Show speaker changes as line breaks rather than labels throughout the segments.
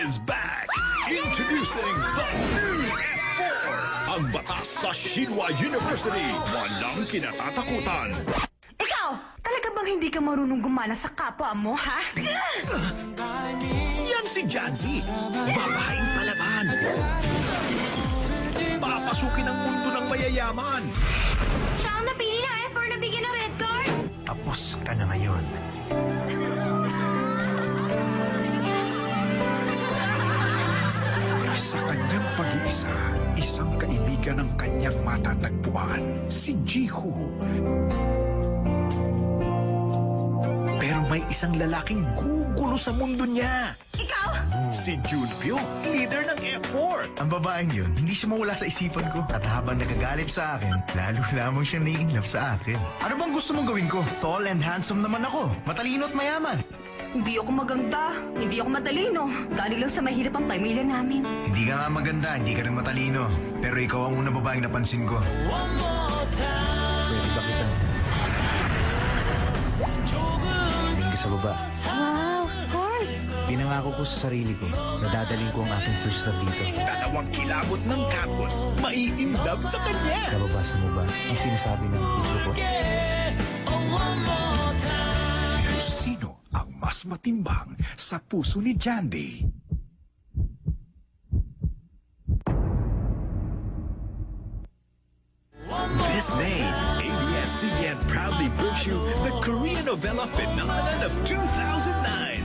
is back! Introducing the new F4! Ang batas sa Shinhua University. Walang kinatatakutan.
Ikaw, talaga bang hindi ka marunong gumana sa kapwa mo, ha?
Yan si Jandy. Babaeng palaban. Papasukin ang mundo ng mayayaman.
Siya ang napili ng F4 na bigyan ng red card?
Tapos ka na ngayon.
Sa kanyang pag-iisa, isang kaibigan ang kanyang matatagpuan, si Jihu. Pero may isang lalaking gugulo sa mundo niya.
Ikaw?
Si Junpyo, leader ng F4.
Ang babaeng yun, hindi siya mawala sa isipan ko. At habang nagagalit sa akin, lalo lamang siya nai-inlove sa akin. Ano bang gusto mong gawin ko? Tall and handsome naman ako. Matalino at mayaman.
Hindi ako maganda, hindi ako matalino. Dahil lang sa mahirap ang pamilya namin.
Hindi ka nga maganda, hindi ka rin matalino. Pero ikaw ang unang babaeng napansin ko. Pwede ba kita? Tingin ka sa baba.
Wow, Corey!
Pinangako ko sa sarili ko na dadaling ko ang aking first love dito.
Dalawang kilabot ng campus, mai-inlove sa kanya.
Nababasa mo ba ang sinasabi ng puso ko?
Pero sino ang mas matimbang sa puso ni Jandy?
This May, ABS-CBN proudly brings you the Korean novella phenomenon of 2009.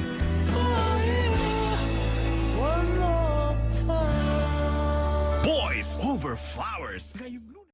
Boys Over Flowers. Ngayong